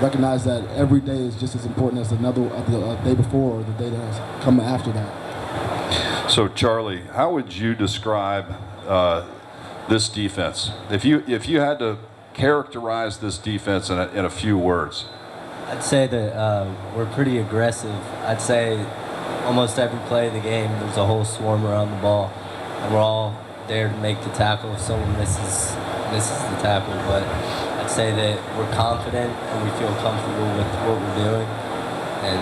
recognize that every day is just as important as the day before or the day that's coming after that. So Charlie, how would you describe this defense? If you had to characterize this defense in a few words. I'd say that we're pretty aggressive. I'd say almost every play of the game, there's a whole swarm around the ball, and we're all there to make the tackle if someone misses the tackle. But I'd say that we're confident and we feel comfortable with what we're doing, and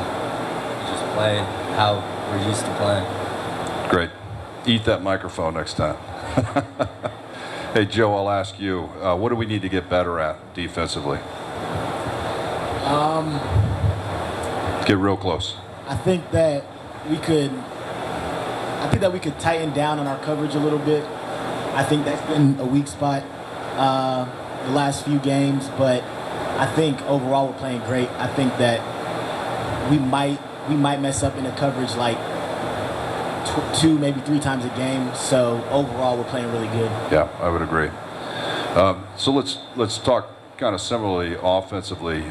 we just play how we're used to playing. Great. Eat that microphone next time. Hey, Joe, I'll ask you, what do we need to get better at defensively? Get real close. I think that we could tighten down on our coverage a little bit. I think that's been a weak spot the last few games, but I think overall we're playing great. I think that we might mess up in the coverage like 2, maybe 3 times a game. So overall we're playing really good. Yeah, I would agree. So let's talk kind of similarly offensively.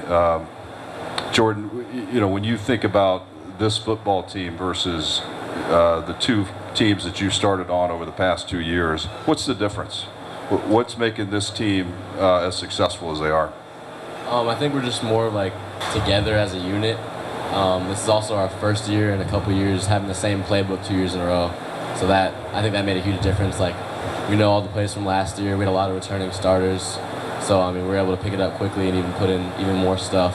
Jordan, you know, when you think about this football team versus the 2 teams that you started on over the past 2 years, what's the difference? What's making this team as successful as they are? I think we're just more like together as a unit. This is also our first year in a couple years having the same playbook 2 years in a row. So I think that made a huge difference. Like, we know all the plays from last year. We had a lot of returning starters. So, I mean, we were able to pick it up quickly and even put in even more stuff.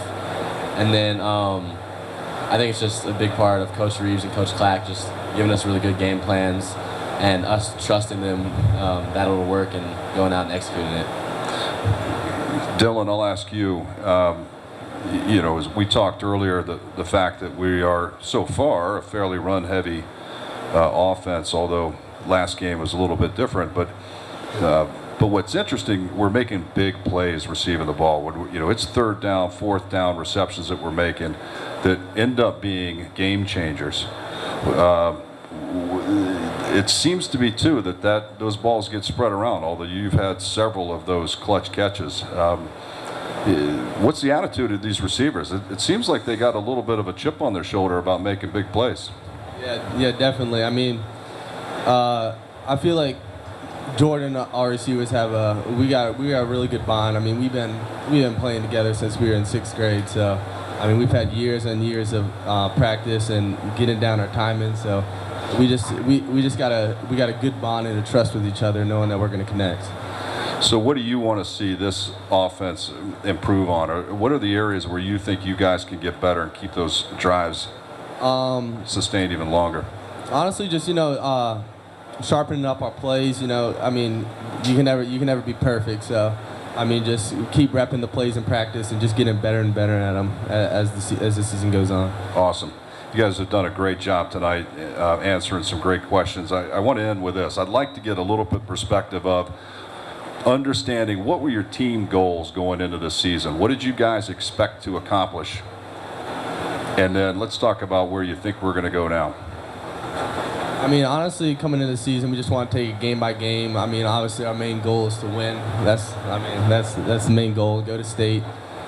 And then I think it's just a big part of Coach Reeves and Coach Clack just giving us really good game plans and us trusting them that it'll work and going out and executing it. Dylan, I'll ask you, you know, as we talked earlier, the fact that we are so far a fairly run-heavy offense, although last game was a little bit different, but what's interesting, we're making big plays receiving the ball. You know, it's 3rd down, 4th down receptions that we're making that end up being game changers. It seems to be too that those balls get spread around, although you've had several of those clutch catches. What's the attitude of these receivers? It seems like they got a little bit of a chip on their shoulder about making big plays. Yeah, definitely. I mean, I feel like Jordan, our receivers we got a really good bond. I mean, we've been playing together since we were in 6th grade. So, I mean, we've had years and years of practice and getting down our timing. So, we got a good bond and a trust with each other, knowing that we're going to connect. So, what do you want to see this offense improve on, or what are the areas where you think you guys can get better and keep those drives sustained even longer? Honestly, just sharpening up our plays. You know, I mean, you can never be perfect. So, I mean, just keep repping the plays in practice and just getting better and better at them as the season goes on. Awesome. You guys have done a great job tonight answering some great questions. I want to end with this. I'd like to get a little bit perspective of understanding what were your team goals going into this season. What did you guys expect to accomplish? And then let's talk about where you think we're going to go now. I mean, honestly, coming into the season, we just want to take it game by game. I mean, obviously, our main goal is to win. That's the main goal. Go to state,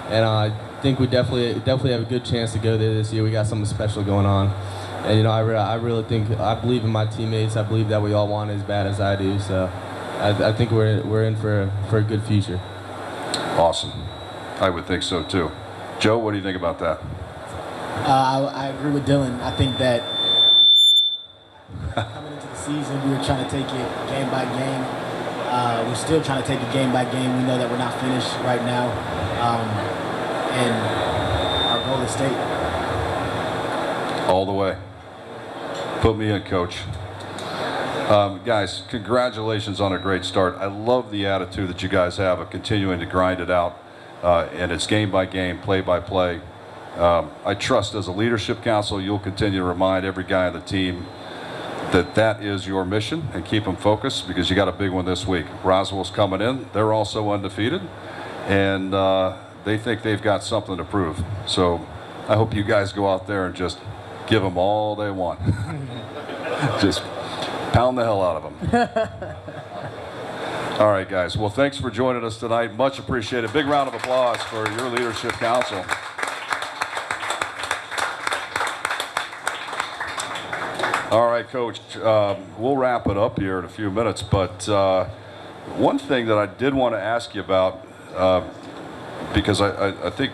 and I think we definitely have a good chance to go there this year. We got something special going on, and you know, I really think I believe in my teammates. I believe that we all want it as bad as I do. So, I think we're in for a good future. Awesome. I would think so too. Joe, what do you think about that? I agree with Dylan. I think that coming into the season, we were trying to take it game by game. We're still trying to take it game by game. We know that we're not finished right now, and our goal is state. All the way. Put me in, Coach. Guys, congratulations on a great start. I love the attitude that you guys have of continuing to grind it out, and it's game by game, play by play. I trust as a leadership council, you'll continue to remind every guy on the team that that is your mission and keep them focused because you got a big one this week. Roswell's coming in. They're also undefeated, and they think they've got something to prove. So I hope you guys go out there and just give them all they want. Just pound the hell out of them. All right, guys. Well, thanks for joining us tonight. Much appreciated. Big round of applause for your leadership council. All right, Coach, we'll wrap it up here in a few minutes, but one thing that I did want to ask you about, because I think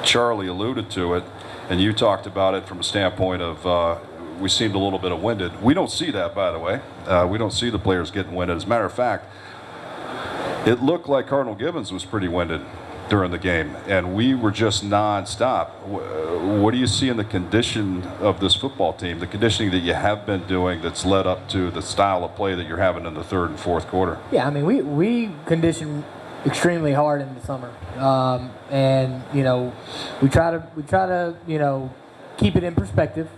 Charlie alluded to it, and you talked about it from a standpoint of we seemed a little bit winded. We don't see that, by the way. We don't see the players getting winded. As a matter of fact, it looked like Cardinal Gibbons was pretty winded during the game, and we were just nonstop. What do you see in the condition of this football team, the conditioning that you have been doing that's led up to the style of play that you're having in the third and fourth quarter? Yeah, I mean, we condition extremely hard in the summer, and you know, we try to you know, keep it in perspective.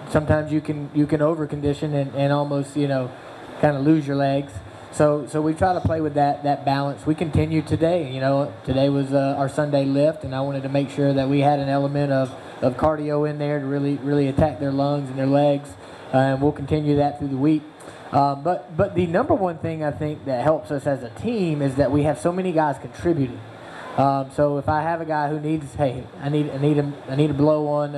Sometimes you can over condition and almost, you know, kind of lose your legs. So we try to play with that balance. We continue today. You know, today was our Sunday lift, and I wanted to make sure that we had an element of cardio in there to really attack their lungs and their legs, and we'll continue that through the week. But the number one thing I think that helps us as a team is that we have so many guys contributing. So if I have a guy who needs, hey, I need a blow on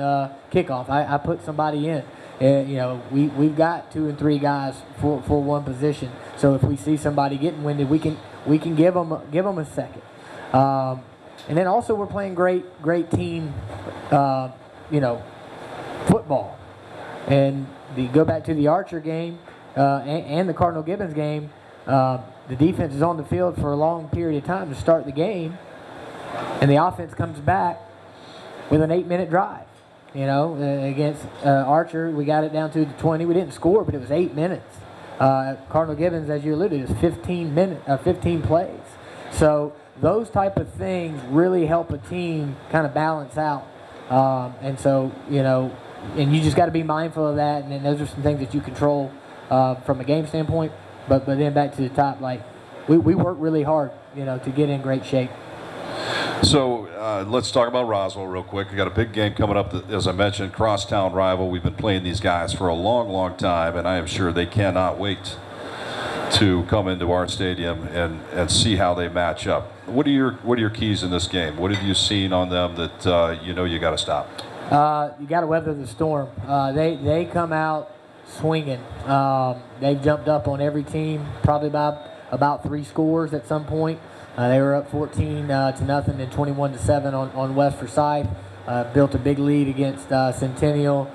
kickoff, I put somebody in. You know, we've got 2 and 3 guys for one position. So if we see somebody getting winded, we can give them a second. And then also we're playing great team, you know, football. And go back to the Archer game and the Cardinal Gibbons game. The defense is on the field for a long period of time to start the game, and the offense comes back with an 8-minute drive. You know, against Archer, we got it down to the 20. We didn't score, but it was 8 minutes. Cardinal Gibbons, as you alluded, is 15 plays. So those type of things really help a team kind of balance out. And so, you know, and you just got to be mindful of that. And then those are some things that you control from a game standpoint. But then back to the top, like we work really hard, you know, to get in great shape. So let's talk about Roswell real quick. We got a big game coming up, as I mentioned, crosstown rival. We've been playing these guys for a long time, and I am sure they cannot wait to come into our stadium and see how they match up. What are your keys in this game? What have you seen on them that you know you got to stop? You got to weather the storm. They come out swinging. They've jumped up on every team, probably by about 3 scores at some point. They were up 14 to nothing and 21-7 on West Forsyth. Built a big lead against Centennial.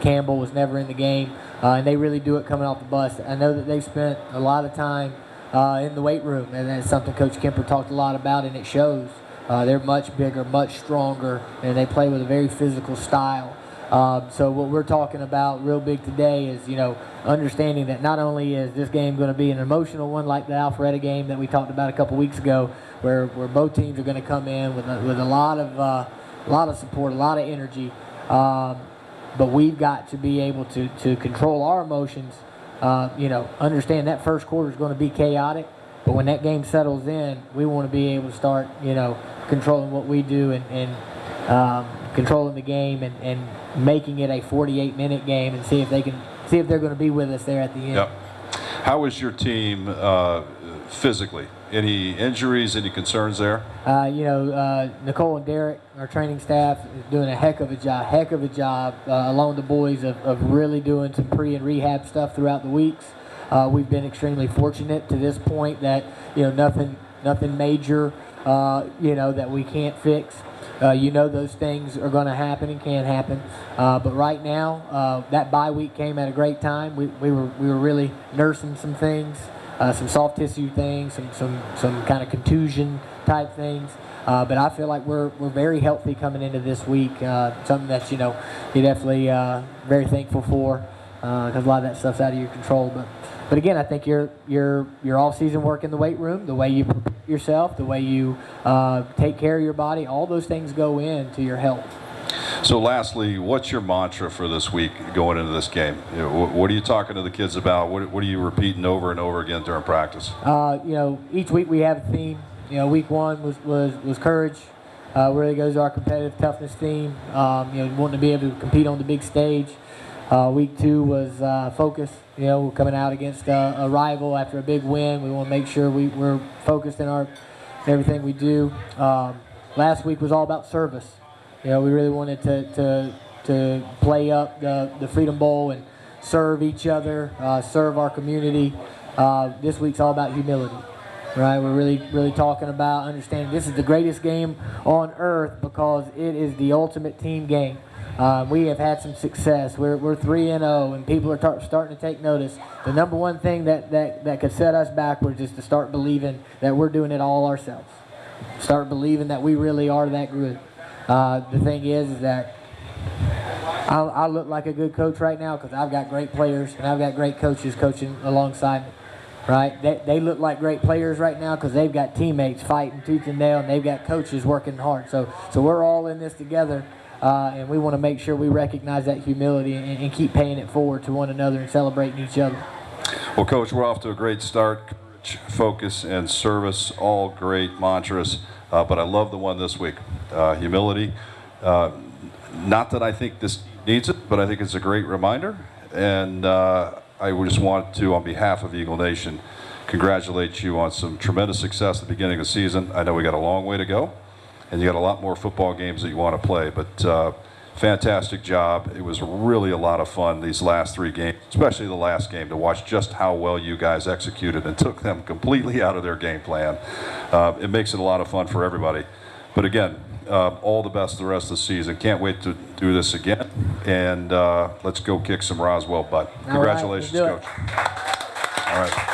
Campbell was never in the game, and they really do it coming off the bus. I know that they've spent a lot of time in the weight room, and that's something Coach Kemper talked a lot about, and it shows. They're much bigger, much stronger, and they play with a very physical style. So what we're talking about real big today is, understanding that not only is this game going to be an emotional one like the Alpharetta game that we talked about a couple weeks ago, where both teams are going to come in with a lot of support, a lot of energy, but we've got to be able to control our emotions. Understand that first quarter is going to be chaotic, but when that game settles in, we want to be able to start, controlling what we do and controlling the game and making it a 48-minute game and see if they're going to be with us there at the end. Yep. How is your team physically? Any injuries? Any concerns there? Nicole and Derek, our training staff, is doing a heck of a job along with the boys of really doing some pre and rehab stuff throughout the weeks. We've been extremely fortunate to this point that nothing major that we can't fix. Those things are going to happen and can happen, but right now that bye week came at a great time. We were really nursing some things, some soft tissue things, some kind of contusion type things. But I feel like we're very healthy coming into this week. Something that you're definitely very thankful for, because a lot of that stuff's out of your control. But again, I think your off-season work in the weight room, the way you prepare yourself, the way you take care of your body, all those things go into your health. So lastly, what's your mantra for this week going into this game? What are you talking to the kids about? What are you repeating over and over again during practice? Each week we have a theme. Week one was courage. Really goes to our competitive toughness theme. Wanting to be able to compete on the big stage. Week two was focus. We're coming out against a rival after a big win. We want to make sure we're focused in everything we do. Last week was all about service. We really wanted to play up the Freedom Bowl and serve each other, serve our community. This week's all about humility. Right, we're really talking about understanding this is the greatest game on earth because it is the ultimate team game. We have had some success. We're 3-0, and people are starting to take notice. The number one thing that could set us backwards is to start believing that we're doing it all ourselves. Start believing that we really are that good. The thing is that I look like a good coach right now because I've got great players and I've got great coaches coaching alongside me. Right? They look like great players right now because they've got teammates fighting tooth and nail, and they've got coaches working hard. So we're all in this together. And we want to make sure we recognize that humility and keep paying it forward to one another and celebrating each other. Well, Coach, we're off to a great start. Courage, focus, and service, all great mantras. But I love the one this week, humility. Not that I think this needs it, but I think it's a great reminder. And I just want to, on behalf of Eagle Nation, congratulate you on some tremendous success at the beginning of the season. I know we got a long way to go. And you got a lot more football games that you want to play, but fantastic job. It was really a lot of fun these last three games, especially the last game, to watch just how well you guys executed and took them completely out of their game plan. It makes it a lot of fun for everybody. But again, all the best the rest of the season. Can't wait to do this again, and let's go kick some Roswell butt. Congratulations, all right, Coach. All right.